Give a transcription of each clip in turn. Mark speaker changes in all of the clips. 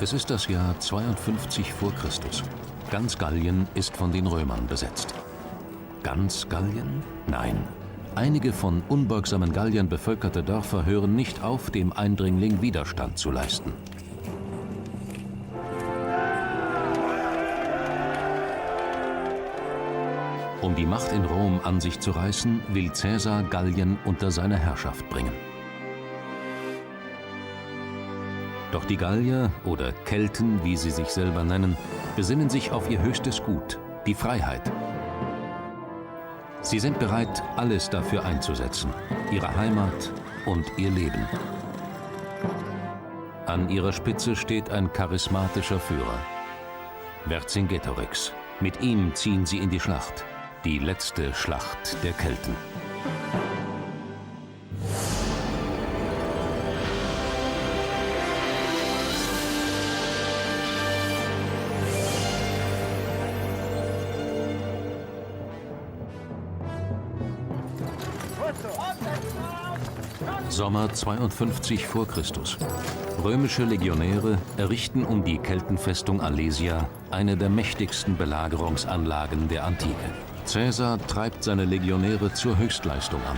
Speaker 1: Es ist das Jahr 52 vor Christus. Ganz Gallien ist von den Römern besetzt. Ganz Gallien? Nein. Einige von unbeugsamen Galliern bevölkerte Dörfer hören nicht auf, dem Eindringling Widerstand zu leisten. Um die Macht in Rom an sich zu reißen, will Caesar Gallien unter seine Herrschaft bringen. Doch die Gallier, oder Kelten, wie sie sich selber nennen, besinnen sich auf ihr höchstes Gut, die Freiheit. Sie sind bereit, alles dafür einzusetzen, ihre Heimat und ihr Leben. An ihrer Spitze steht ein charismatischer Führer, Vercingetorix. Mit ihm ziehen sie in die Schlacht, die letzte Schlacht der Kelten. Sommer 52 vor Christus. Römische Legionäre errichten um die Keltenfestung Alesia eine der mächtigsten Belagerungsanlagen der Antike. Caesar treibt seine Legionäre zur Höchstleistung an.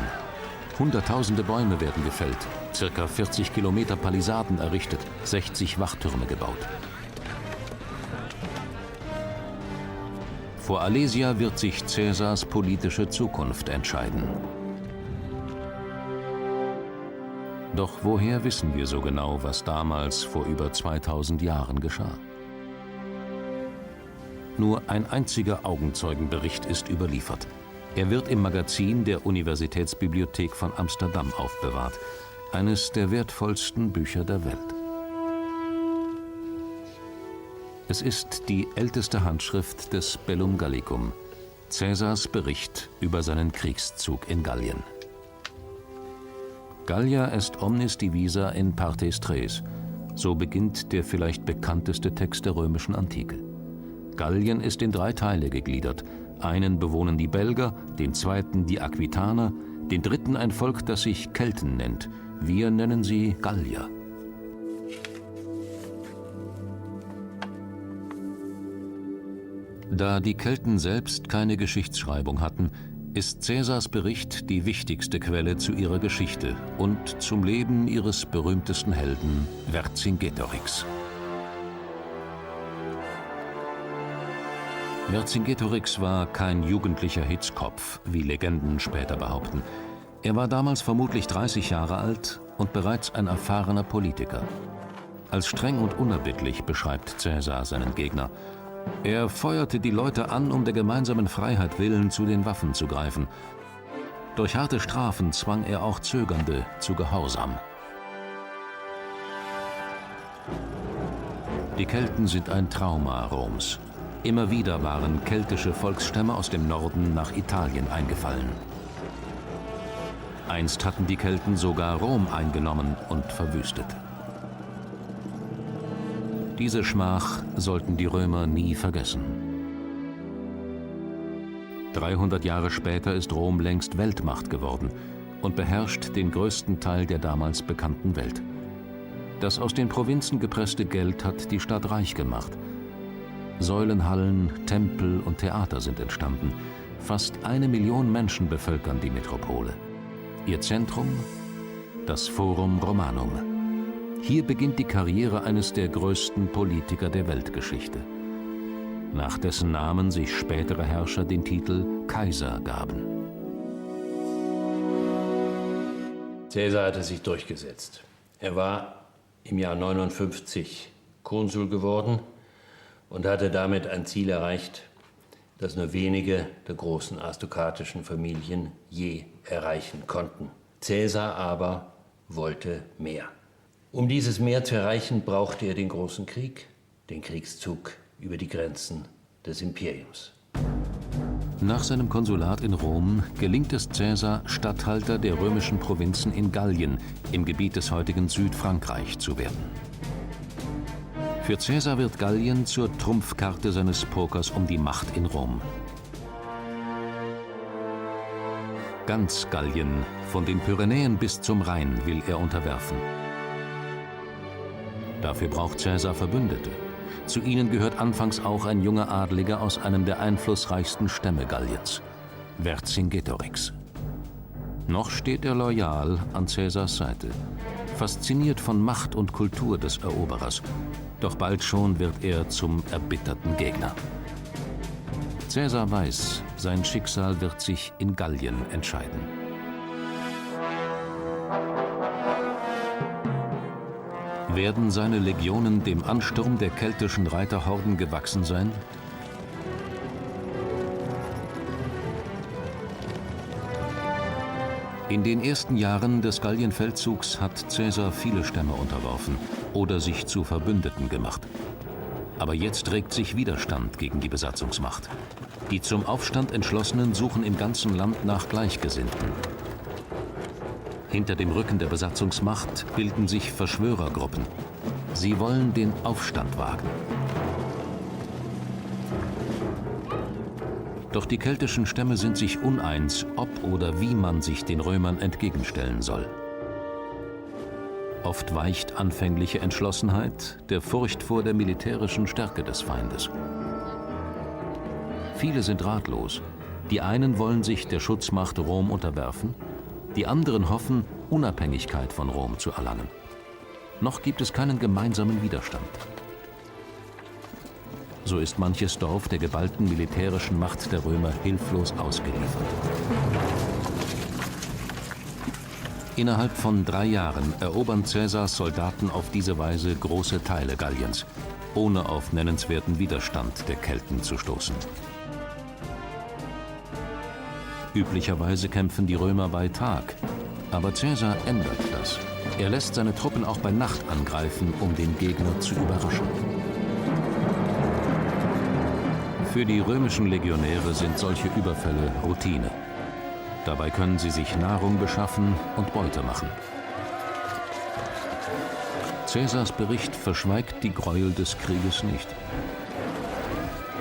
Speaker 1: Hunderttausende Bäume werden gefällt, ca. 40 Kilometer Palisaden errichtet, 60 Wachtürme gebaut. Vor Alesia wird sich Caesars politische Zukunft entscheiden. Doch woher wissen wir so genau, was damals vor über 2000 Jahren geschah? Nur ein einziger Augenzeugenbericht ist überliefert. Er wird im Magazin der Universitätsbibliothek von Amsterdam aufbewahrt, eines der wertvollsten Bücher der Welt. Es ist die älteste Handschrift des Bellum Gallicum, Caesars Bericht über seinen Kriegszug in Gallien. Gallia est omnis divisa in partes tres, so beginnt der vielleicht bekannteste Text der römischen Antike. Gallien ist in 3 Teile gegliedert. Einen bewohnen die Belger, den zweiten die Aquitaner, den dritten ein Volk, das sich Kelten nennt. Wir nennen sie Gallier. Da die Kelten selbst keine Geschichtsschreibung hatten, ist Caesars Bericht die wichtigste Quelle zu ihrer Geschichte und zum Leben ihres berühmtesten Helden Vercingetorix. Vercingetorix war kein jugendlicher Hitzkopf, wie Legenden später behaupten. Er war damals vermutlich 30 Jahre alt und bereits ein erfahrener Politiker. Als streng und unerbittlich beschreibt Caesar seinen Gegner. Er feuerte die Leute an, um der gemeinsamen Freiheit willen zu den Waffen zu greifen. Durch harte Strafen zwang er auch Zögernde zu Gehorsam. Die Kelten sind ein Trauma Roms. Immer wieder waren keltische Volksstämme aus dem Norden nach Italien eingefallen. Einst hatten die Kelten sogar Rom eingenommen und verwüstet. Diese Schmach sollten die Römer nie vergessen. 300 Jahre später ist Rom längst Weltmacht geworden und beherrscht den größten Teil der damals bekannten Welt. Das aus den Provinzen gepresste Geld hat die Stadt reich gemacht. Säulenhallen, Tempel und Theater sind entstanden. Fast 1 Million Menschen bevölkern die Metropole. Ihr Zentrum? Das Forum Romanum. Hier beginnt die Karriere eines der größten Politiker der Weltgeschichte, nach dessen Namen sich spätere Herrscher den Titel Kaiser gaben.
Speaker 2: Caesar hatte sich durchgesetzt. Er war im Jahr 59 Konsul geworden und hatte damit ein Ziel erreicht, das nur wenige der großen aristokratischen Familien je erreichen konnten. Caesar aber wollte mehr. Um dieses Mehr zu erreichen, brauchte er den großen Krieg, den Kriegszug über die Grenzen des Imperiums.
Speaker 1: Nach seinem Konsulat in Rom gelingt es Caesar, Statthalter der römischen Provinzen in Gallien, im Gebiet des heutigen Südfrankreich, zu werden. Für Caesar wird Gallien zur Trumpfkarte seines Pokers um die Macht in Rom. Ganz Gallien, von den Pyrenäen bis zum Rhein, will er unterwerfen. Dafür braucht Caesar Verbündete. Zu ihnen gehört anfangs auch ein junger Adliger aus einem der einflussreichsten Stämme Galliens, Vercingetorix. Noch steht er loyal an Caesars Seite, fasziniert von Macht und Kultur des Eroberers. Doch bald schon wird er zum erbitterten Gegner. Caesar weiß, sein Schicksal wird sich in Gallien entscheiden. Werden seine Legionen dem Ansturm der keltischen Reiterhorden gewachsen sein? In den ersten Jahren des Gallienfeldzugs hat Caesar viele Stämme unterworfen oder sich zu Verbündeten gemacht. Aber jetzt regt sich Widerstand gegen die Besatzungsmacht. Die zum Aufstand Entschlossenen suchen im ganzen Land nach Gleichgesinnten. Hinter dem Rücken der Besatzungsmacht bilden sich Verschwörergruppen. Sie wollen den Aufstand wagen. Doch die keltischen Stämme sind sich uneins, ob oder wie man sich den Römern entgegenstellen soll. Oft weicht anfängliche Entschlossenheit der Furcht vor der militärischen Stärke des Feindes. Viele sind ratlos. Die einen wollen sich der Schutzmacht Rom unterwerfen, die anderen hoffen, Unabhängigkeit von Rom zu erlangen. Noch gibt es keinen gemeinsamen Widerstand. So ist manches Dorf der geballten militärischen Macht der Römer hilflos ausgeliefert. Innerhalb von 3 Jahren erobern Caesars Soldaten auf diese Weise große Teile Galliens, ohne auf nennenswerten Widerstand der Kelten zu stoßen. Üblicherweise kämpfen die Römer bei Tag, aber Caesar ändert das. Er lässt seine Truppen auch bei Nacht angreifen, um den Gegner zu überraschen. Für die römischen Legionäre sind solche Überfälle Routine. Dabei können sie sich Nahrung beschaffen und Beute machen. Caesars Bericht verschweigt die Gräuel des Krieges nicht.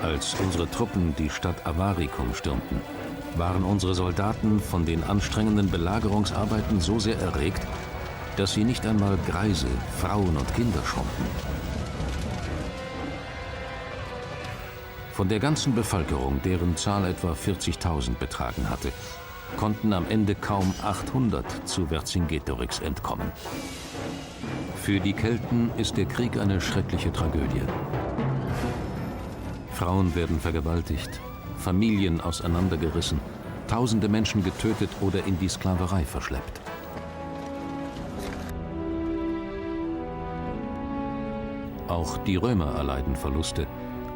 Speaker 1: Als unsere Truppen die Stadt Avaricum stürmten, waren unsere Soldaten von den anstrengenden Belagerungsarbeiten so sehr erregt, dass sie nicht einmal Greise, Frauen und Kinder schonten. Von der ganzen Bevölkerung, deren Zahl etwa 40.000 betragen hatte, konnten am Ende kaum 800 zu Vercingetorix entkommen. Für die Kelten ist der Krieg eine schreckliche Tragödie. Frauen werden vergewaltigt, Familien auseinandergerissen, tausende Menschen getötet oder in die Sklaverei verschleppt. Auch die Römer erleiden Verluste,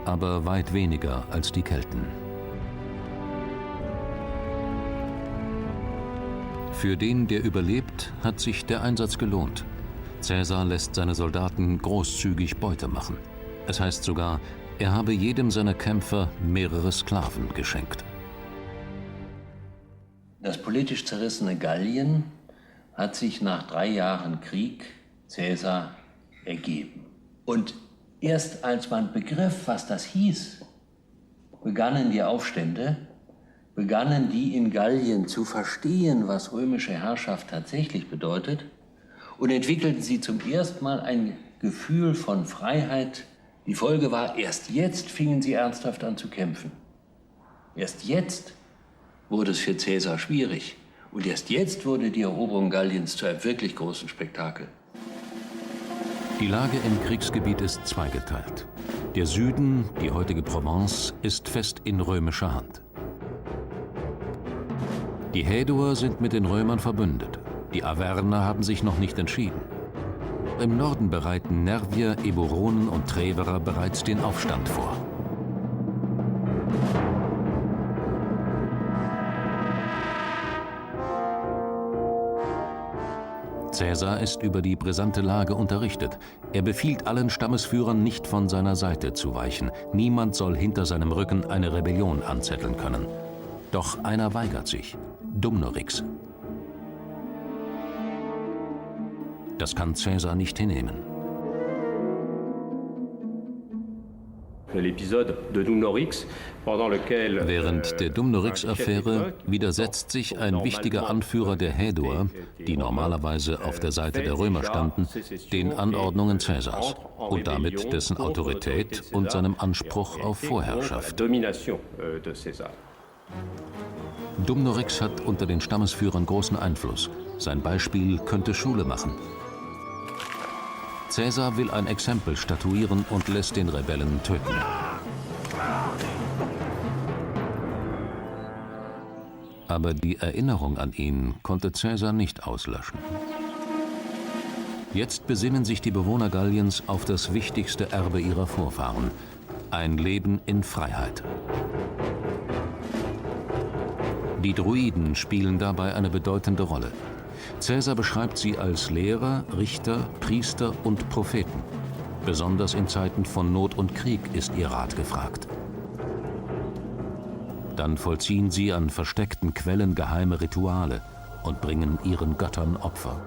Speaker 1: aber weit weniger als die Kelten. Für den, der überlebt, hat sich der Einsatz gelohnt. Caesar lässt seine Soldaten großzügig Beute machen. Es heißt sogar, er habe jedem seiner Kämpfer mehrere Sklaven geschenkt.
Speaker 2: Das politisch zerrissene Gallien hat sich nach 3 Jahren Krieg Caesar ergeben. Und erst als man begriff, was das hieß, begannen die Aufstände, begannen die in Gallien zu verstehen, was römische Herrschaft tatsächlich bedeutet, und entwickelten sie zum ersten Mal ein Gefühl von Freiheit. Die Folge war, erst jetzt fingen sie ernsthaft an zu kämpfen. Erst jetzt wurde es für Caesar schwierig. Und erst jetzt wurde die Eroberung Galliens zu einem wirklich großen Spektakel.
Speaker 1: Die Lage im Kriegsgebiet ist zweigeteilt. Der Süden, die heutige Provence, ist fest in römischer Hand. Die Häduer sind mit den Römern verbündet. Die Arverner haben sich noch nicht entschieden. Im Norden bereiten Nervier, Eburonen und Treverer bereits den Aufstand vor. Caesar ist über die brisante Lage unterrichtet. Er befiehlt allen Stammesführern, nicht von seiner Seite zu weichen. Niemand soll hinter seinem Rücken eine Rebellion anzetteln können. Doch einer weigert sich: Dumnorix. Das kann Caesar nicht hinnehmen. Während der Dumnorix-Affäre widersetzt sich ein wichtiger Anführer der Häduer, die normalerweise auf der Seite der Römer standen, den Anordnungen Caesars und damit dessen Autorität und seinem Anspruch auf Vorherrschaft. Dumnorix hat unter den Stammesführern großen Einfluss. Sein Beispiel könnte Schule machen. Caesar will ein Exempel statuieren und lässt den Rebellen töten. Aber die Erinnerung an ihn konnte Caesar nicht auslöschen. Jetzt besinnen sich die Bewohner Galliens auf das wichtigste Erbe ihrer Vorfahren: ein Leben in Freiheit. Die Druiden spielen dabei eine bedeutende Rolle. Caesar beschreibt sie als Lehrer, Richter, Priester und Propheten. Besonders in Zeiten von Not und Krieg ist ihr Rat gefragt. Dann vollziehen sie an versteckten Quellen geheime Rituale und bringen ihren Göttern Opfer.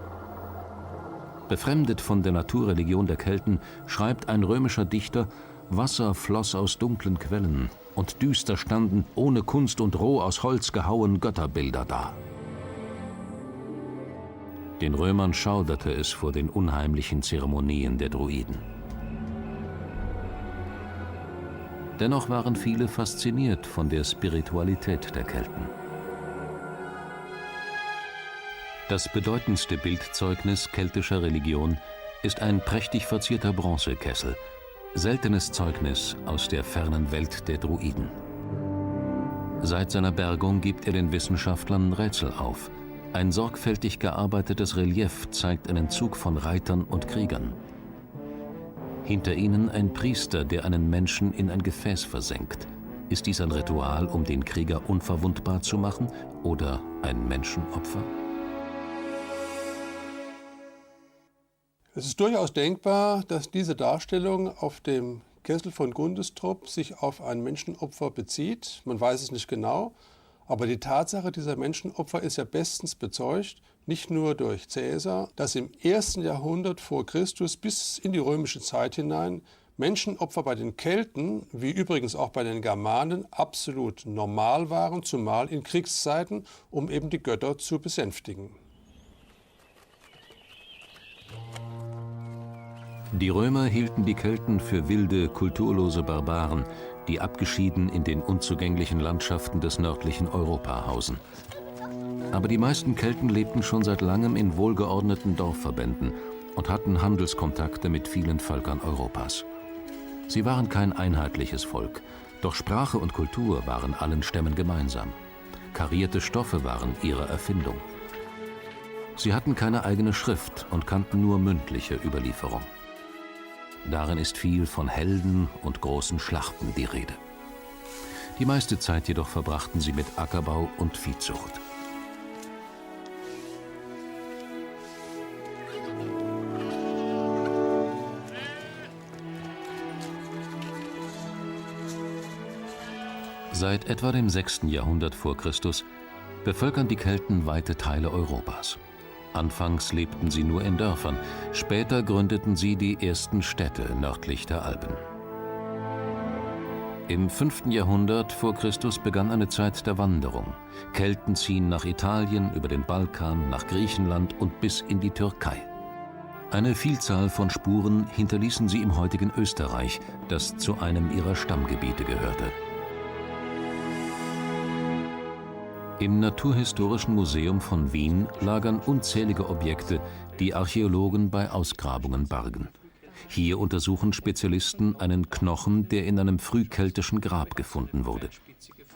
Speaker 1: Befremdet von der Naturreligion der Kelten schreibt ein römischer Dichter: Wasser floss aus dunklen Quellen und düster standen, ohne Kunst und roh aus Holz gehauen, Götterbilder da. Den Römern schauderte es vor den unheimlichen Zeremonien der Druiden. Dennoch waren viele fasziniert von der Spiritualität der Kelten. Das bedeutendste Bildzeugnis keltischer Religion ist ein prächtig verzierter Bronzekessel, seltenes Zeugnis aus der fernen Welt der Druiden. Seit seiner Bergung gibt er den Wissenschaftlern Rätsel auf. Ein sorgfältig gearbeitetes Relief zeigt einen Zug von Reitern und Kriegern. Hinter ihnen ein Priester, der einen Menschen in ein Gefäß versenkt. Ist dies ein Ritual, um den Krieger unverwundbar zu machen, oder ein Menschenopfer?
Speaker 3: Es ist durchaus denkbar, dass diese Darstellung auf dem Kessel von Gundestrup sich auf ein Menschenopfer bezieht. Man weiß es nicht genau. Aber die Tatsache dieser Menschenopfer ist ja bestens bezeugt, nicht nur durch Caesar, dass im 1. Jahrhundert vor Christus bis in die römische Zeit hinein Menschenopfer bei den Kelten, wie übrigens auch bei den Germanen, absolut normal waren, zumal in Kriegszeiten, um eben die Götter zu besänftigen.
Speaker 1: Die Römer hielten die Kelten für wilde, kulturlose Barbaren, die abgeschieden in den unzugänglichen Landschaften des nördlichen Europa hausen. Aber die meisten Kelten lebten schon seit langem in wohlgeordneten Dorfverbänden und hatten Handelskontakte mit vielen Völkern Europas. Sie waren kein einheitliches Volk, doch Sprache und Kultur waren allen Stämmen gemeinsam. Karierte Stoffe waren ihre Erfindung. Sie hatten keine eigene Schrift und kannten nur mündliche Überlieferung. Darin ist viel von Helden und großen Schlachten die Rede. Die meiste Zeit jedoch verbrachten sie mit Ackerbau und Viehzucht. Seit etwa dem 6. Jahrhundert vor Christus bevölkern die Kelten weite Teile Europas. Anfangs lebten sie nur in Dörfern, später gründeten sie die ersten Städte nördlich der Alpen. Im 5. Jahrhundert vor Christus begann eine Zeit der Wanderung. Kelten ziehen nach Italien, über den Balkan, nach Griechenland und bis in die Türkei. Eine Vielzahl von Spuren hinterließen sie im heutigen Österreich, das zu einem ihrer Stammgebiete gehörte. Im Naturhistorischen Museum von Wien lagern unzählige Objekte, die Archäologen bei Ausgrabungen bergen. Hier untersuchen Spezialisten einen Knochen, der in einem frühkeltischen Grab gefunden wurde.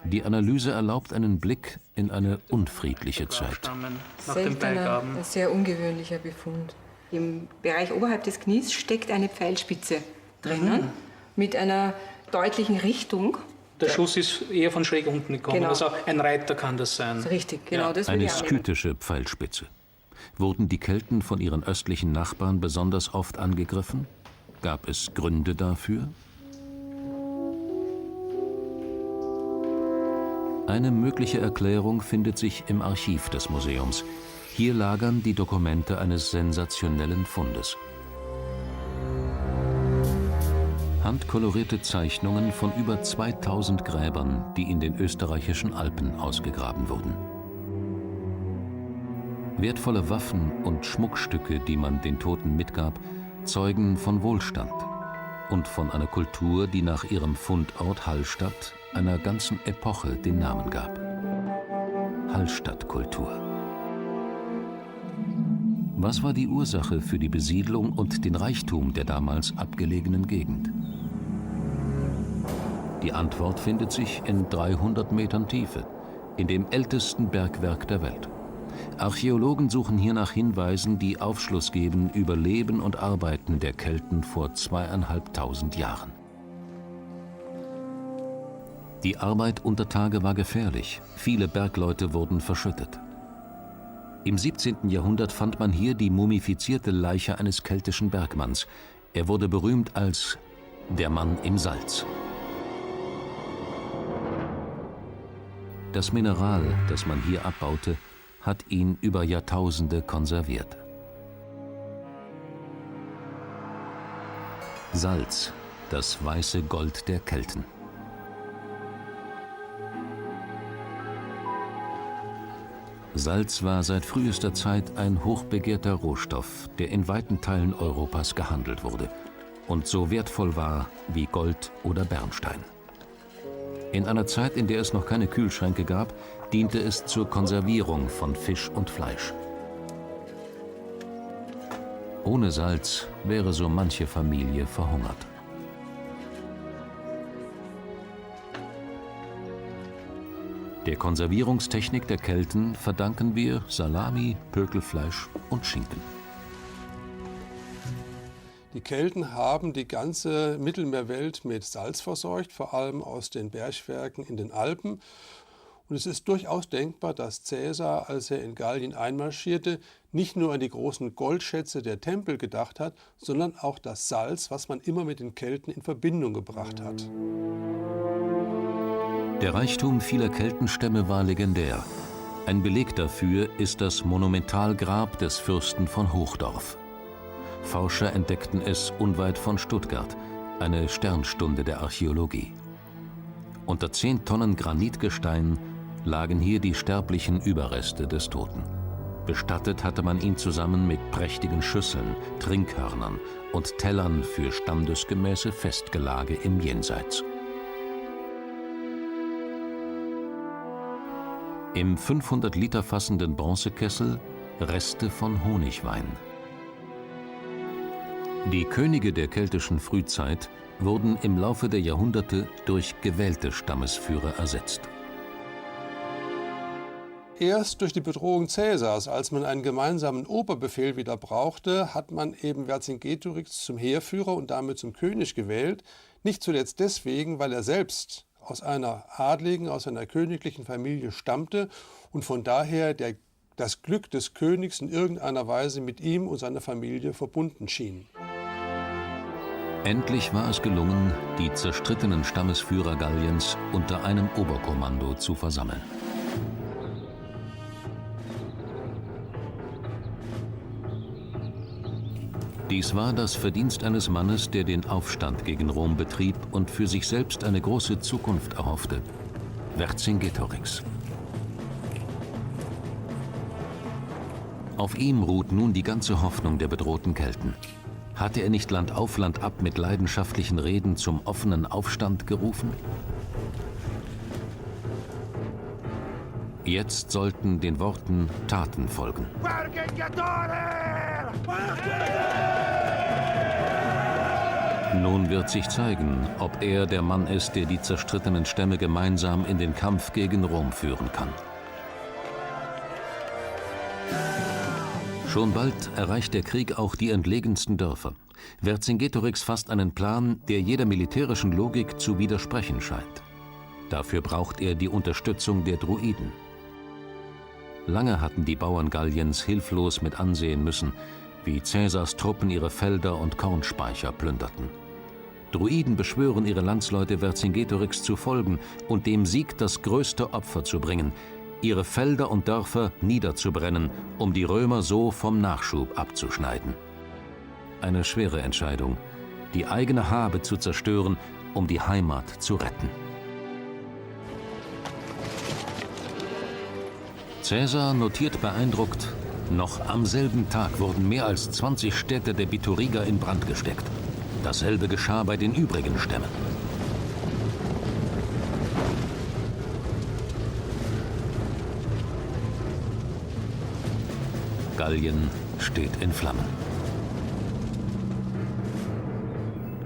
Speaker 1: Die Analyse erlaubt einen Blick in eine unfriedliche Zeit.
Speaker 4: Seltener, ein sehr ungewöhnlicher Befund. Im Bereich oberhalb des Knies steckt eine Pfeilspitze drinnen mit einer deutlichen Richtung.
Speaker 5: Der Schuss ist eher von schräg unten gekommen.
Speaker 4: Genau.
Speaker 5: Also ein Reiter kann das sein.
Speaker 4: Richtig, genau. Das
Speaker 1: Eine skythische Pfeilspitze. Wurden die Kelten von ihren östlichen Nachbarn besonders oft angegriffen? Gab es Gründe dafür? Eine mögliche Erklärung findet sich im Archiv des Museums. Hier lagern die Dokumente eines sensationellen Fundes. Handkolorierte Zeichnungen von über 2000 Gräbern, die in den österreichischen Alpen ausgegraben wurden. Wertvolle Waffen und Schmuckstücke, die man den Toten mitgab, zeugen von Wohlstand und von einer Kultur, die nach ihrem Fundort Hallstatt einer ganzen Epoche den Namen gab. Hallstattkultur. Was war die Ursache für die Besiedlung und den Reichtum der damals abgelegenen Gegend? Die Antwort findet sich in 300 Metern Tiefe, in dem ältesten Bergwerk der Welt. Archäologen suchen hier nach Hinweisen, die Aufschluss geben über Leben und Arbeiten der Kelten vor 2500 Jahren. Die Arbeit unter Tage war gefährlich, viele Bergleute wurden verschüttet. Im 17. Jahrhundert fand man hier die mumifizierte Leiche eines keltischen Bergmanns. Er wurde berühmt als der Mann im Salz. Das Mineral, das man hier abbaute, hat ihn über Jahrtausende konserviert. Salz, das weiße Gold der Kelten. Salz war seit frühester Zeit ein hochbegehrter Rohstoff, der in weiten Teilen Europas gehandelt wurde und so wertvoll war wie Gold oder Bernstein. In einer Zeit, in der es noch keine Kühlschränke gab, diente es zur Konservierung von Fisch und Fleisch. Ohne Salz wäre so manche Familie verhungert. Der Konservierungstechnik der Kelten verdanken wir Salami, Pökelfleisch und Schinken.
Speaker 3: Die Kelten haben die ganze Mittelmeerwelt mit Salz versorgt, vor allem aus den Bergwerken in den Alpen. Und es ist durchaus denkbar, dass Caesar, als er in Gallien einmarschierte, nicht nur an die großen Goldschätze der Tempel gedacht hat, sondern auch das Salz, was man immer mit den Kelten in Verbindung gebracht hat.
Speaker 1: Der Reichtum vieler Keltenstämme war legendär. Ein Beleg dafür ist das Monumentalgrab des Fürsten von Hochdorf. Forscher entdeckten es unweit von Stuttgart, eine Sternstunde der Archäologie. Unter 10 Tonnen Granitgestein lagen hier die sterblichen Überreste des Toten. Bestattet hatte man ihn zusammen mit prächtigen Schüsseln, Trinkhörnern und Tellern für standesgemäße Festgelage im Jenseits. Im 500 Liter fassenden Bronzekessel Reste von Honigwein. Die Könige der keltischen Frühzeit wurden im Laufe der Jahrhunderte durch gewählte Stammesführer ersetzt.
Speaker 3: Erst durch die Bedrohung Caesars, als man einen gemeinsamen Oberbefehl wieder brauchte, hat man eben Vercingetorix zum Heerführer und damit zum König gewählt. Nicht zuletzt deswegen, weil er selbst aus einer adligen, aus einer königlichen Familie stammte und von daher das Glück des Königs in irgendeiner Weise mit ihm und seiner Familie verbunden schien.
Speaker 1: Endlich war es gelungen, die zerstrittenen Stammesführer Galliens unter einem Oberkommando zu versammeln. Dies war das Verdienst eines Mannes, der den Aufstand gegen Rom betrieb und für sich selbst eine große Zukunft erhoffte: Vercingetorix. Auf ihm ruht nun die ganze Hoffnung der bedrohten Kelten. Hatte er nicht Land auf Land ab mit leidenschaftlichen Reden zum offenen Aufstand gerufen? Jetzt sollten den Worten Taten folgen. Nun wird sich zeigen, ob er der Mann ist, der die zerstrittenen Stämme gemeinsam in den Kampf gegen Rom führen kann. Schon bald erreicht der Krieg auch die entlegensten Dörfer. Vercingetorix fasst einen Plan, der jeder militärischen Logik zu widersprechen scheint. Dafür braucht er die Unterstützung der Druiden. Lange hatten die Bauern Galliens hilflos mit ansehen müssen, wie Caesars Truppen ihre Felder und Kornspeicher plünderten. Druiden beschwören ihre Landsleute, Vercingetorix zu folgen und dem Sieg das größte Opfer zu bringen, ihre Felder und Dörfer niederzubrennen, um die Römer so vom Nachschub abzuschneiden. Eine schwere Entscheidung, die eigene Habe zu zerstören, um die Heimat zu retten. Caesar notiert beeindruckt: Noch am selben Tag wurden mehr als 20 Städte der Bituriger in Brand gesteckt. Dasselbe geschah bei den übrigen Stämmen. Gallien steht in Flammen.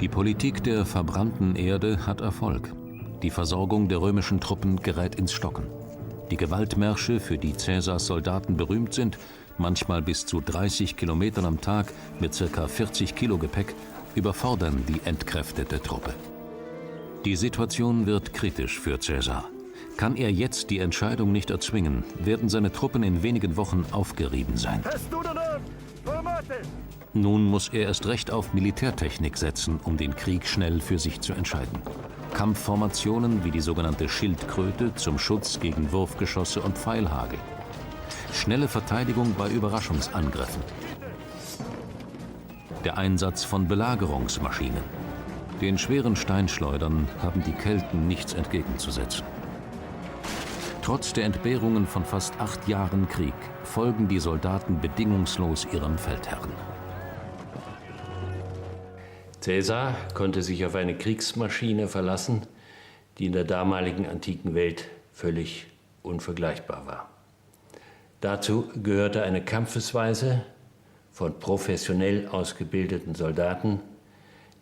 Speaker 1: Die Politik der verbrannten Erde hat Erfolg. Die Versorgung der römischen Truppen gerät ins Stocken. Die Gewaltmärsche, für die Caesars Soldaten berühmt sind, manchmal bis zu 30 Kilometern am Tag mit ca. 40 Kilo Gepäck, überfordern die entkräftete Truppe. Die Situation wird kritisch für Caesar. Kann er jetzt die Entscheidung nicht erzwingen, werden seine Truppen in wenigen Wochen aufgerieben sein. Nun muss er erst recht auf Militärtechnik setzen, um den Krieg schnell für sich zu entscheiden. Kampfformationen wie die sogenannte Schildkröte zum Schutz gegen Wurfgeschosse und Pfeilhagel. Schnelle Verteidigung bei Überraschungsangriffen. Der Einsatz von Belagerungsmaschinen. Den schweren Steinschleudern haben die Kelten nichts entgegenzusetzen. Trotz der Entbehrungen von fast 8 Jahren Krieg folgen die Soldaten bedingungslos ihrem Feldherrn.
Speaker 2: Caesar konnte sich auf eine Kriegsmaschine verlassen, die in der damaligen antiken Welt völlig unvergleichbar war. Dazu gehörte eine Kampfesweise von professionell ausgebildeten Soldaten,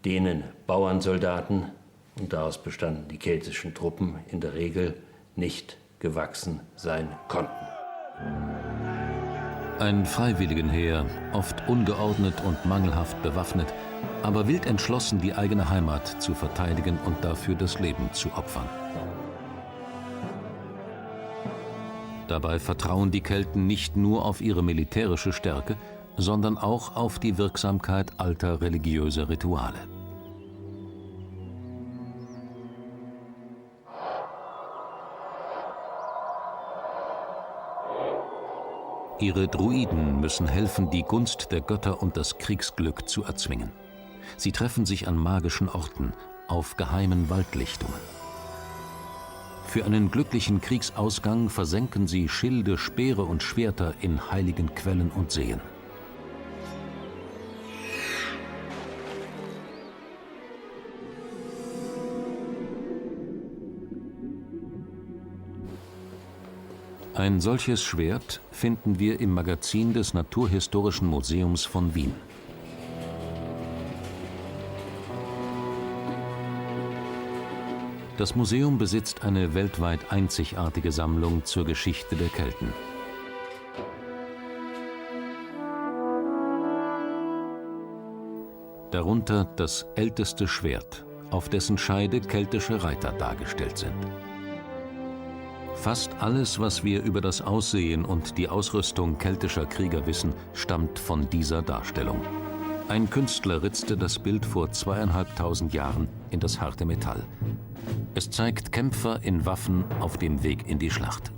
Speaker 2: denen Bauernsoldaten, und daraus bestanden die keltischen Truppen, in der Regel nicht gewachsen sein konnten.
Speaker 1: Ein Freiwilligenheer, oft ungeordnet und mangelhaft bewaffnet, aber wild entschlossen, die eigene Heimat zu verteidigen und dafür das Leben zu opfern. Dabei vertrauen die Kelten nicht nur auf ihre militärische Stärke, sondern auch auf die Wirksamkeit alter religiöser Rituale. Ihre Druiden müssen helfen, die Gunst der Götter und das Kriegsglück zu erzwingen. Sie treffen sich an magischen Orten, auf geheimen Waldlichtungen. Für einen glücklichen Kriegsausgang versenken sie Schilde, Speere und Schwerter in heiligen Quellen und Seen. Ein solches Schwert finden wir im Magazin des Naturhistorischen Museums von Wien. Das Museum besitzt eine weltweit einzigartige Sammlung zur Geschichte der Kelten. Darunter das älteste Schwert, auf dessen Scheide keltische Reiter dargestellt sind. Fast alles, was wir über das Aussehen und die Ausrüstung keltischer Krieger wissen, stammt von dieser Darstellung. Ein Künstler ritzte das Bild vor 2500 Jahren in das harte Metall. Es zeigt Kämpfer in Waffen auf dem Weg in die Schlacht.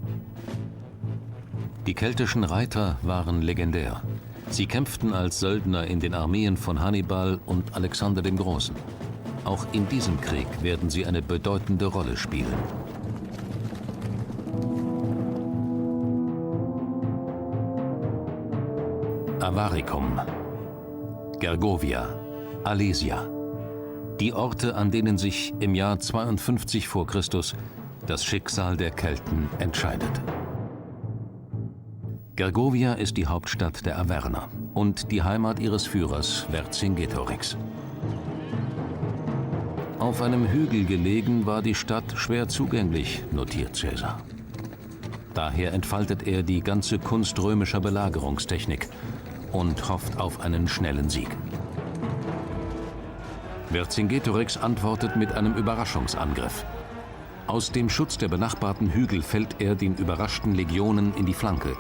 Speaker 1: Die keltischen Reiter waren legendär. Sie kämpften als Söldner in den Armeen von Hannibal und Alexander dem Großen. Auch in diesem Krieg werden sie eine bedeutende Rolle spielen. Avaricum, Gergovia, Alesia. Die Orte, an denen sich im Jahr 52 v. Chr. das Schicksal der Kelten entscheidet. Gergovia ist die Hauptstadt der Averner und die Heimat ihres Führers Vercingetorix. Auf einem Hügel gelegen war die Stadt schwer zugänglich, notiert Caesar. Daher entfaltet er die ganze Kunst römischer Belagerungstechnik und hofft auf einen schnellen Sieg. Vercingetorix antwortet mit einem Überraschungsangriff. Aus dem Schutz der benachbarten Hügel fällt er den überraschten Legionen in die Flanke.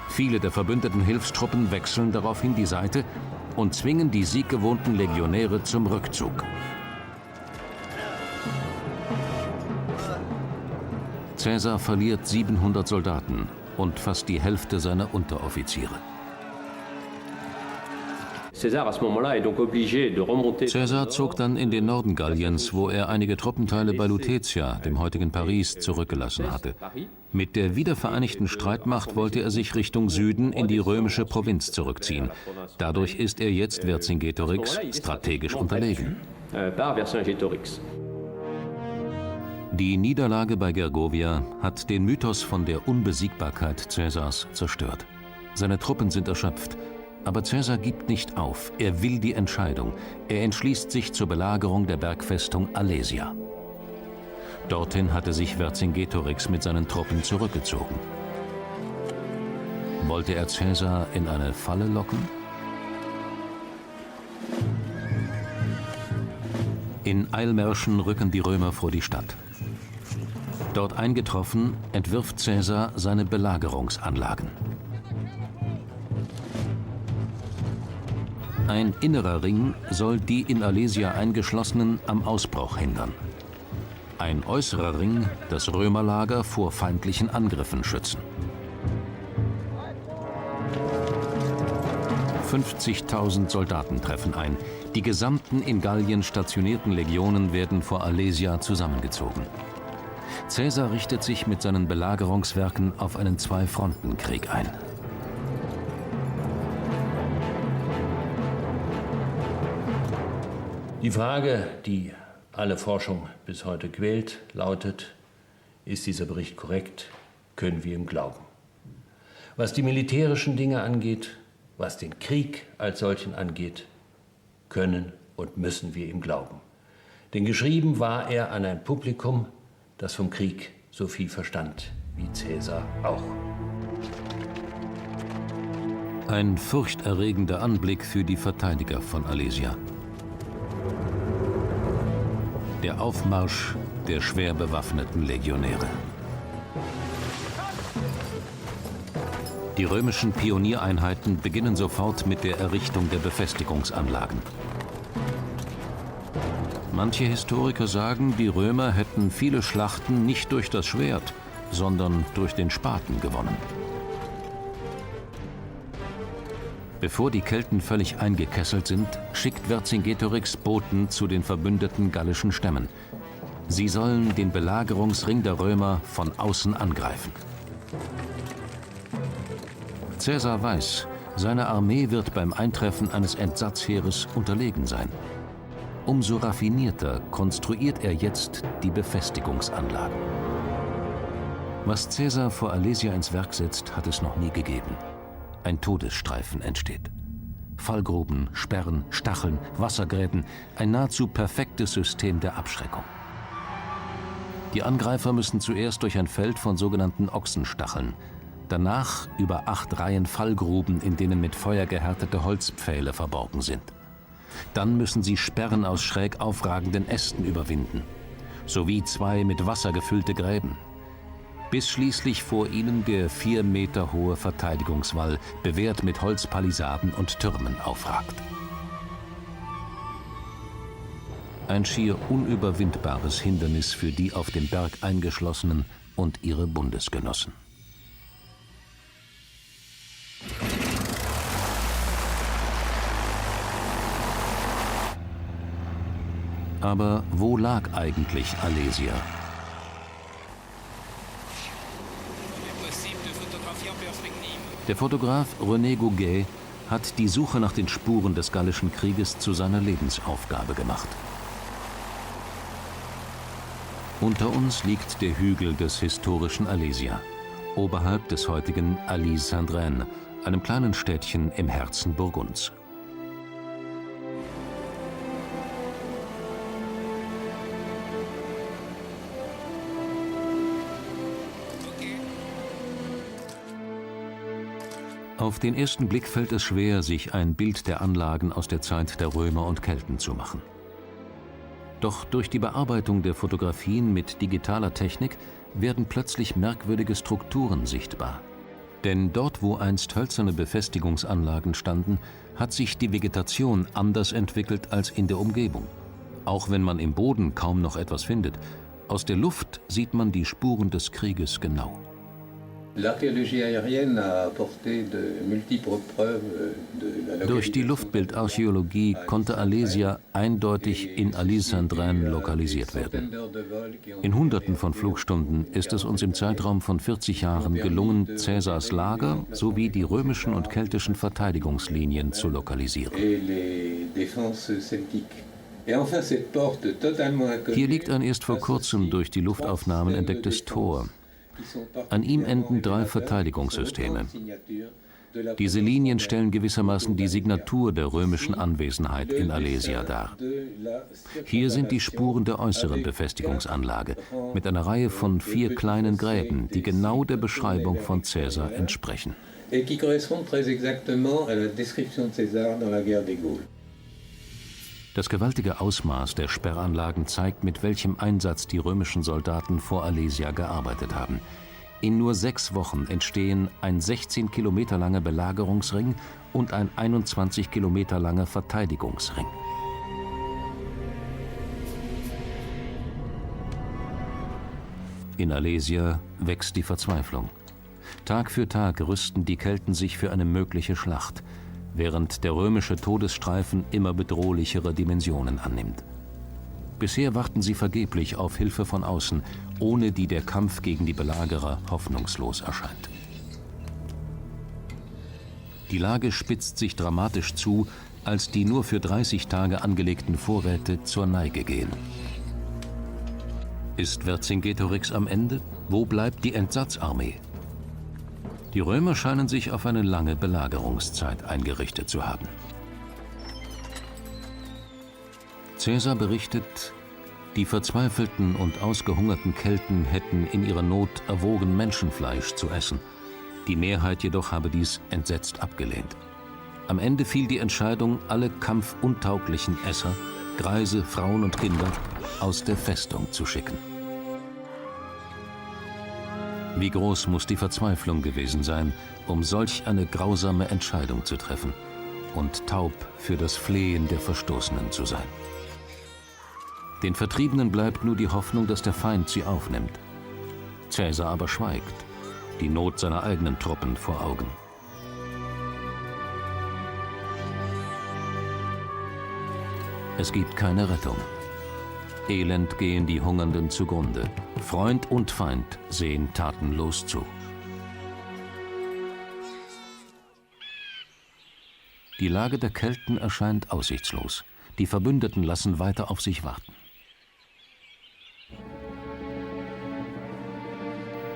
Speaker 1: Viele der verbündeten Hilfstruppen wechseln daraufhin die Seite und zwingen die sieggewohnten Legionäre zum Rückzug. Caesar verliert 700 Soldaten und fast die Hälfte seiner Unteroffiziere. Caesar zog dann in den Norden Galliens, wo er einige Truppenteile bei Lutetia, dem heutigen Paris, zurückgelassen hatte. Mit der wiedervereinigten Streitmacht wollte er sich Richtung Süden in die römische Provinz zurückziehen. Dadurch ist er jetzt Vercingetorix strategisch unterlegen. Die Niederlage bei Gergovia hat den Mythos von der Unbesiegbarkeit Caesars zerstört. Seine Truppen sind erschöpft. Aber Caesar gibt nicht auf. Er will die Entscheidung. Er entschließt sich zur Belagerung der Bergfestung Alesia. Dorthin hatte sich Vercingetorix mit seinen Truppen zurückgezogen. Wollte er Caesar in eine Falle locken? In Eilmärschen rücken die Römer vor die Stadt. Dort eingetroffen, entwirft Caesar seine Belagerungsanlagen. Ein innerer Ring soll die in Alesia Eingeschlossenen am Ausbruch hindern. Ein äußerer Ring das Römerlager vor feindlichen Angriffen schützen. 50.000 Soldaten treffen ein. Die gesamten in Gallien stationierten Legionen werden vor Alesia zusammengezogen. Caesar richtet sich mit seinen Belagerungswerken auf einen Zwei-Fronten-Krieg ein.
Speaker 2: Die Frage, die alle Forschung bis heute quält, lautet: Ist dieser Bericht korrekt? Können wir ihm glauben? Was die militärischen Dinge angeht, was den Krieg als solchen angeht, können und müssen wir ihm glauben. Denn geschrieben war er an ein Publikum, das vom Krieg so viel verstand wie Caesar auch.
Speaker 1: Ein furchterregender Anblick für die Verteidiger von Alesia. Der Aufmarsch der schwer bewaffneten Legionäre. Die römischen Pioniereinheiten beginnen sofort mit der Errichtung der Befestigungsanlagen. Manche Historiker sagen, die Römer hätten viele Schlachten nicht durch das Schwert, sondern durch den Spaten gewonnen. Bevor die Kelten völlig eingekesselt sind, schickt Vercingetorix Boten zu den verbündeten gallischen Stämmen. Sie sollen den Belagerungsring der Römer von außen angreifen. Caesar weiß, seine Armee wird beim Eintreffen eines Entsatzheeres unterlegen sein. Umso raffinierter konstruiert er jetzt die Befestigungsanlagen. Was Caesar vor Alesia ins Werk setzt, hat es noch nie gegeben. Ein Todesstreifen entsteht. Fallgruben, Sperren, Stacheln, Wassergräben, ein nahezu perfektes System der Abschreckung. Die Angreifer müssen zuerst durch ein Feld von sogenannten Ochsenstacheln, danach über 8 Reihen Fallgruben, in denen mit Feuer gehärtete Holzpfähle verborgen sind. Dann müssen sie Sperren aus schräg aufragenden Ästen überwinden, sowie 2 mit Wasser gefüllte Gräben. Bis schließlich vor ihnen der 4 Meter hohe Verteidigungswall, bewehrt mit Holzpalisaden und Türmen, aufragt. Ein schier unüberwindbares Hindernis für die auf dem Berg Eingeschlossenen und ihre Bundesgenossen. Aber wo lag eigentlich Alesia? Der Fotograf René Gouguet hat die Suche nach den Spuren des Gallischen Krieges zu seiner Lebensaufgabe gemacht. Unter uns liegt der Hügel des historischen Alesia, oberhalb des heutigen Alise-Saint-Draine, einem kleinen Städtchen im Herzen Burgunds. Auf den ersten Blick fällt es schwer, sich ein Bild der Anlagen aus der Zeit der Römer und Kelten zu machen. Doch durch die Bearbeitung der Fotografien mit digitaler Technik werden plötzlich merkwürdige Strukturen sichtbar. Denn dort, wo einst hölzerne Befestigungsanlagen standen, hat sich die Vegetation anders entwickelt als in der Umgebung. Auch wenn man im Boden kaum noch etwas findet, aus der Luft sieht man die Spuren des Krieges genau. Durch die Luftbildarchäologie konnte Alesia eindeutig in Alissandrin lokalisiert werden. In Hunderten von Flugstunden ist es uns im Zeitraum von 40 Jahren gelungen, Caesars Lager sowie die römischen und keltischen Verteidigungslinien zu lokalisieren. Hier liegt ein erst vor kurzem durch die Luftaufnahmen entdecktes Tor. An ihm enden 3 Verteidigungssysteme. Diese Linien stellen gewissermaßen die Signatur der römischen Anwesenheit in Alesia dar. Hier sind die Spuren der äußeren Befestigungsanlage mit einer Reihe von 4 kleinen Gräben, die genau der Beschreibung von Caesar entsprechen. Das gewaltige Ausmaß der Sperranlagen zeigt, mit welchem Einsatz die römischen Soldaten vor Alesia gearbeitet haben. In nur 6 Wochen entstehen ein 16 Kilometer langer Belagerungsring und ein 21 Kilometer langer Verteidigungsring. In Alesia wächst die Verzweiflung. Tag für Tag rüsten die Kelten sich für eine mögliche Schlacht, während der römische Todesstreifen immer bedrohlichere Dimensionen annimmt. Bisher warten sie vergeblich auf Hilfe von außen, ohne die der Kampf gegen die Belagerer hoffnungslos erscheint. Die Lage spitzt sich dramatisch zu, als die nur für 30 Tage angelegten Vorräte zur Neige gehen. Ist Vercingetorix am Ende? Wo bleibt die Entsatzarmee? Die Römer scheinen sich auf eine lange Belagerungszeit eingerichtet zu haben. Caesar berichtet, die verzweifelten und ausgehungerten Kelten hätten in ihrer Not erwogen, Menschenfleisch zu essen. Die Mehrheit jedoch habe dies entsetzt abgelehnt. Am Ende fiel die Entscheidung, alle kampfuntauglichen Esser, Greise, Frauen und Kinder, aus der Festung zu schicken. Wie groß muss die Verzweiflung gewesen sein, um solch eine grausame Entscheidung zu treffen und taub für das Flehen der Verstoßenen zu sein. Den Vertriebenen bleibt nur die Hoffnung, dass der Feind sie aufnimmt. Caesar aber schweigt, die Not seiner eigenen Truppen vor Augen. Es gibt keine Rettung. Elend gehen die Hungernden zugrunde. Freund und Feind sehen tatenlos zu. Die Lage der Kelten erscheint aussichtslos. Die Verbündeten lassen weiter auf sich warten.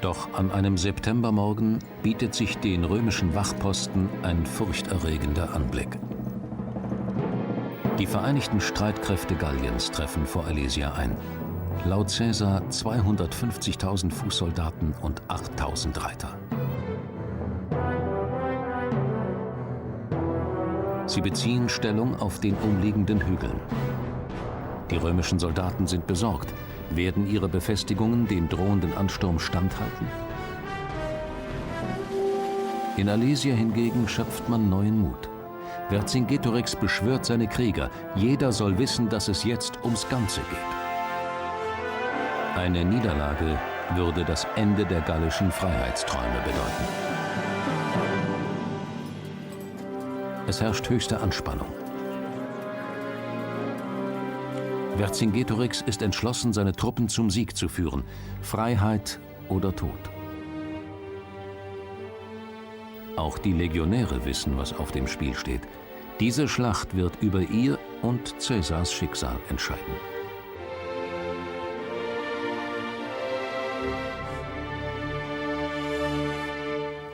Speaker 1: Doch an einem Septembermorgen bietet sich den römischen Wachposten ein furchterregender Anblick. Die vereinigten Streitkräfte Galliens treffen vor Alesia ein. Laut Caesar 250.000 Fußsoldaten und 8.000 Reiter. Sie beziehen Stellung auf den umliegenden Hügeln. Die römischen Soldaten sind besorgt. Werden ihre Befestigungen dem drohenden Ansturm standhalten? In Alesia hingegen schöpft man neuen Mut. Vercingetorix beschwört seine Krieger. Jeder soll wissen, dass es jetzt ums Ganze geht. Eine Niederlage würde das Ende der gallischen Freiheitsträume bedeuten. Es herrscht höchste Anspannung. Vercingetorix ist entschlossen, seine Truppen zum Sieg zu führen. Freiheit oder Tod. Auch die Legionäre wissen, was auf dem Spiel steht. Diese Schlacht wird über ihr und Caesars Schicksal entscheiden.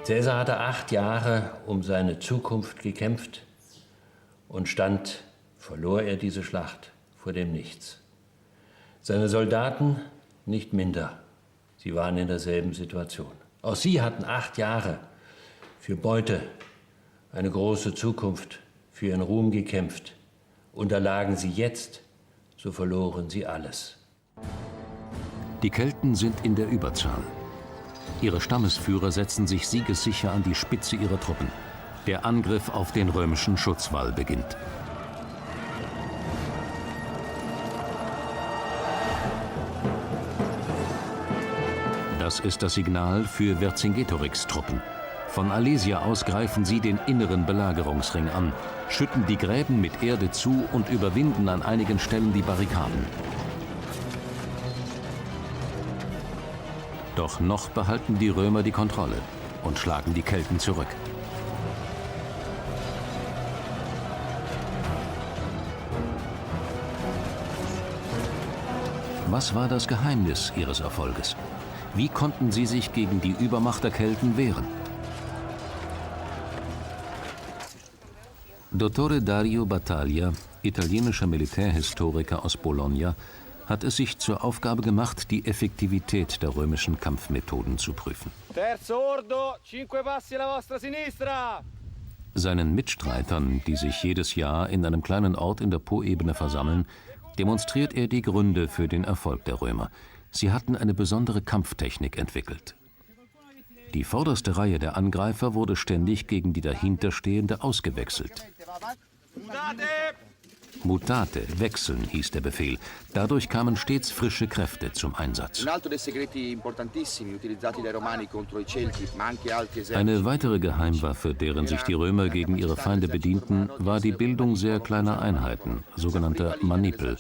Speaker 2: Caesar hatte 8 Jahre um seine Zukunft gekämpft und verlor er diese Schlacht vor dem Nichts. Seine Soldaten nicht minder. Sie waren in derselben Situation. Auch sie hatten 8 Jahre für Beute, eine große Zukunft, für ihren Ruhm gekämpft. Unterlagen sie jetzt, so verloren sie alles.
Speaker 1: Die Kelten sind in der Überzahl. Ihre Stammesführer setzen sich siegessicher an die Spitze ihrer Truppen. Der Angriff auf den römischen Schutzwall beginnt. Das ist das Signal für Vercingetorix Truppen. Von Alesia aus greifen sie den inneren Belagerungsring an, schütten die Gräben mit Erde zu und überwinden an einigen Stellen die Barrikaden. Doch noch behalten die Römer die Kontrolle und schlagen die Kelten zurück. Was war das Geheimnis ihres Erfolges? Wie konnten sie sich gegen die Übermacht der Kelten wehren? Dottore Dario Battaglia, italienischer Militärhistoriker aus Bologna, hat es sich zur Aufgabe gemacht, die Effektivität der römischen Kampfmethoden zu prüfen. Seinen Mitstreitern, die sich jedes Jahr in einem kleinen Ort in der Poebene versammeln, demonstriert er die Gründe für den Erfolg der Römer. Sie hatten eine besondere Kampftechnik entwickelt. Die vorderste Reihe der Angreifer wurde ständig gegen die dahinterstehende ausgewechselt. Mutate, wechseln, hieß der Befehl. Dadurch kamen stets frische Kräfte zum Einsatz. Eine weitere Geheimwaffe, deren sich die Römer gegen ihre Feinde bedienten, war die Bildung sehr kleiner Einheiten, sogenannter Manipel.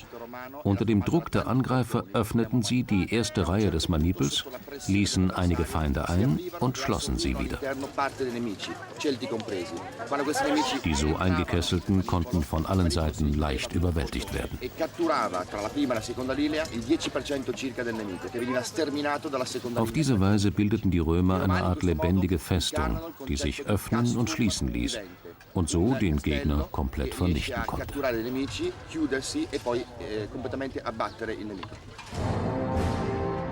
Speaker 1: Unter dem Druck der Angreifer öffneten sie die erste Reihe des Manipels, ließen einige Feinde ein und schlossen sie wieder. Die so Eingekesselten konnten von allen Seiten leicht überwältigt werden. Auf diese Weise bildeten die Römer eine Art lebendige Festung, die sich öffnen und schließen ließ und so den Gegner komplett vernichten konnte.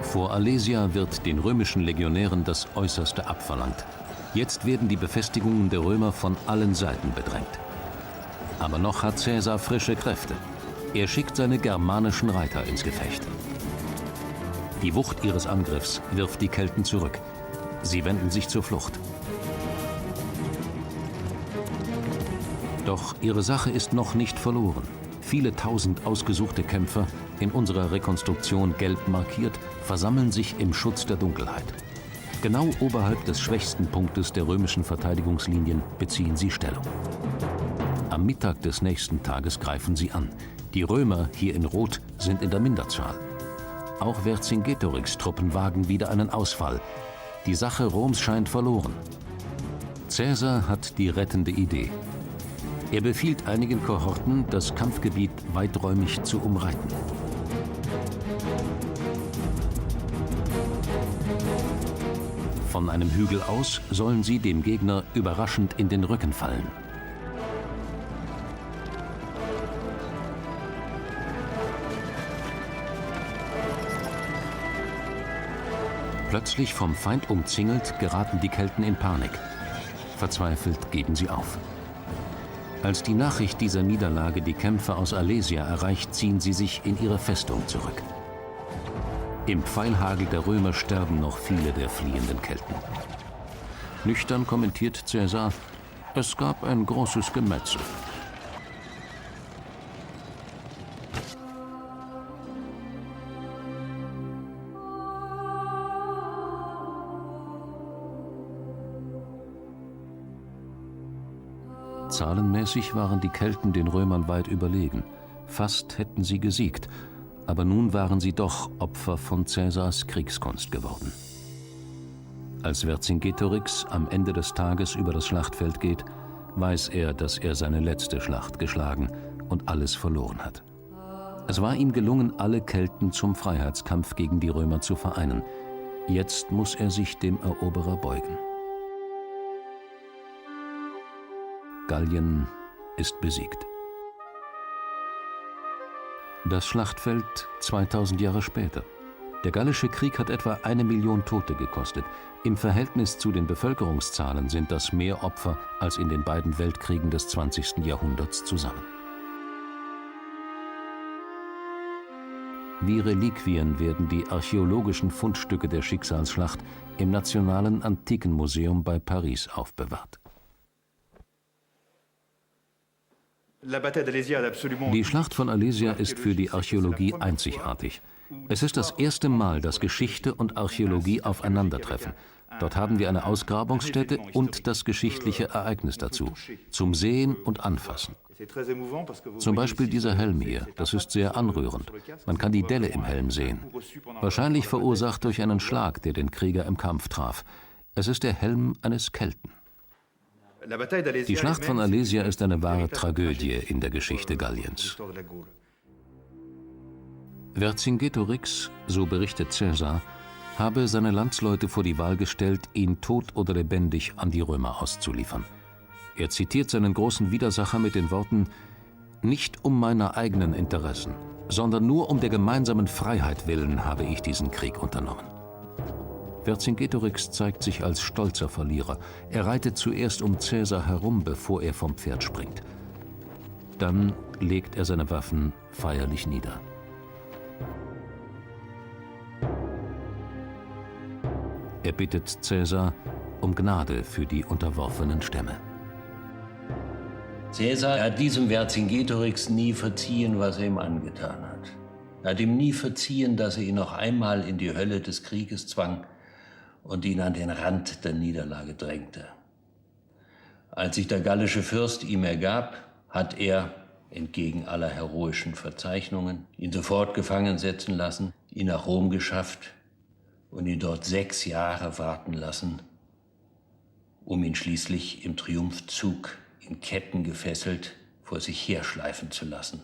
Speaker 1: Vor Alesia wird den römischen Legionären das Äußerste abverlangt. Jetzt werden die Befestigungen der Römer von allen Seiten bedrängt. Aber noch hat Caesar frische Kräfte. Er schickt seine germanischen Reiter ins Gefecht. Die Wucht ihres Angriffs wirft die Kelten zurück. Sie wenden sich zur Flucht. Doch ihre Sache ist noch nicht verloren. Viele tausend ausgesuchte Kämpfer, in unserer Rekonstruktion gelb markiert, versammeln sich im Schutz der Dunkelheit. Genau oberhalb des schwächsten Punktes der römischen Verteidigungslinien beziehen sie Stellung. Am Mittag des nächsten Tages greifen sie an. Die Römer, hier in Rot, sind in der Minderzahl. Auch Vercingetorix Truppen wagen wieder einen Ausfall. Die Sache Roms scheint verloren. Caesar hat die rettende Idee. Er befiehlt einigen Kohorten, das Kampfgebiet weiträumig zu umreiten. Von einem Hügel aus sollen sie dem Gegner überraschend in den Rücken fallen. Plötzlich vom Feind umzingelt, geraten die Kelten in Panik. Verzweifelt geben sie auf. Als die Nachricht dieser Niederlage die Kämpfer aus Alesia erreicht, ziehen sie sich in ihre Festung zurück. Im Pfeilhagel der Römer sterben noch viele der fliehenden Kelten. Nüchtern kommentiert Caesar: Es gab ein großes Gemetzel. Zahlenmäßig waren die Kelten den Römern weit überlegen. Fast hätten sie gesiegt, aber nun waren sie doch Opfer von Caesars Kriegskunst geworden. Als Vercingetorix am Ende des Tages über das Schlachtfeld geht, weiß er, dass er seine letzte Schlacht geschlagen und alles verloren hat. Es war ihm gelungen, alle Kelten zum Freiheitskampf gegen die Römer zu vereinen. Jetzt muss er sich dem Eroberer beugen. Gallien ist besiegt. Das Schlachtfeld 2000 Jahre später. Der Gallische Krieg hat etwa 1 Million Tote gekostet. Im Verhältnis zu den Bevölkerungszahlen sind das mehr Opfer als in den beiden Weltkriegen des 20. Jahrhunderts zusammen. Wie Reliquien werden die archäologischen Fundstücke der Schicksalsschlacht im Nationalen Antikenmuseum bei Paris aufbewahrt. Die Schlacht von Alesia ist für die Archäologie einzigartig. Es ist das erste Mal, dass Geschichte und Archäologie aufeinandertreffen. Dort haben wir eine Ausgrabungsstätte und das geschichtliche Ereignis dazu, zum Sehen und Anfassen. Zum Beispiel dieser Helm hier, das ist sehr anrührend. Man kann die Delle im Helm sehen. Wahrscheinlich verursacht durch einen Schlag, der den Krieger im Kampf traf. Es ist der Helm eines Kelten. Die Schlacht von Alesia ist eine wahre Tragödie in der Geschichte Galliens. Vercingetorix, so berichtet Caesar, habe seine Landsleute vor die Wahl gestellt, ihn tot oder lebendig an die Römer auszuliefern. Er zitiert seinen großen Widersacher mit den Worten: „Nicht um meiner eigenen Interessen, sondern nur um der gemeinsamen Freiheit willen habe ich diesen Krieg unternommen." Vercingetorix zeigt sich als stolzer Verlierer. Er reitet zuerst um Caesar herum, bevor er vom Pferd springt. Dann legt er seine Waffen feierlich nieder. Er bittet Caesar um Gnade für die unterworfenen Stämme.
Speaker 2: Caesar hat diesem Vercingetorix nie verziehen, was er ihm angetan hat. Er hat ihm nie verziehen, dass er ihn noch einmal in die Hölle des Krieges zwang und ihn an den Rand der Niederlage drängte. Als sich der gallische Fürst ihm ergab, hat er, entgegen aller heroischen Verzeichnungen, ihn sofort gefangen setzen lassen, ihn nach Rom geschafft und ihn dort 6 Jahre warten lassen, um ihn schließlich im Triumphzug in Ketten gefesselt vor sich herschleifen zu lassen.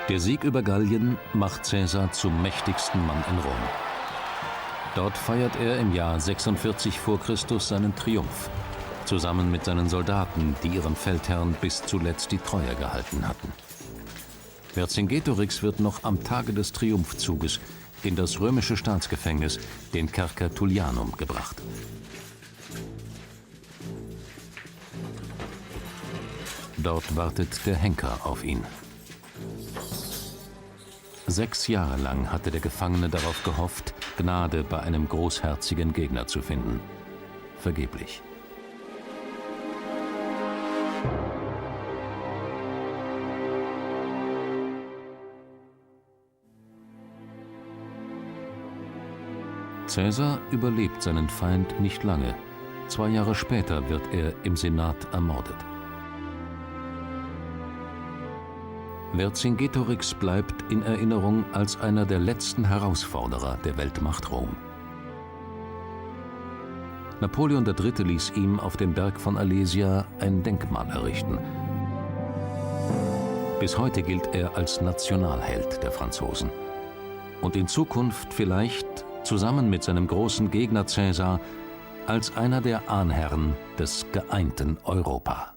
Speaker 1: Der Sieg über Gallien macht Caesar zum mächtigsten Mann in Rom. Dort feiert er im Jahr 46 vor Christus seinen Triumph, zusammen mit seinen Soldaten, die ihrem Feldherrn bis zuletzt die Treue gehalten hatten. Vercingetorix wird noch am Tage des Triumphzuges in das römische Staatsgefängnis, den Kerker Tullianum, gebracht. Dort wartet der Henker auf ihn. 6 Jahre lang hatte der Gefangene darauf gehofft, Gnade bei einem großherzigen Gegner zu finden. Vergeblich. Caesar überlebt seinen Feind nicht lange. 2 Jahre später wird er im Senat ermordet. Vercingetorix bleibt in Erinnerung als einer der letzten Herausforderer der Weltmacht Rom. Napoleon III. Ließ ihm auf dem Berg von Alesia ein Denkmal errichten. Bis heute gilt er als Nationalheld der Franzosen. Und in Zukunft vielleicht, zusammen mit seinem großen Gegner Caesar, als einer der Ahnherren des geeinten Europa.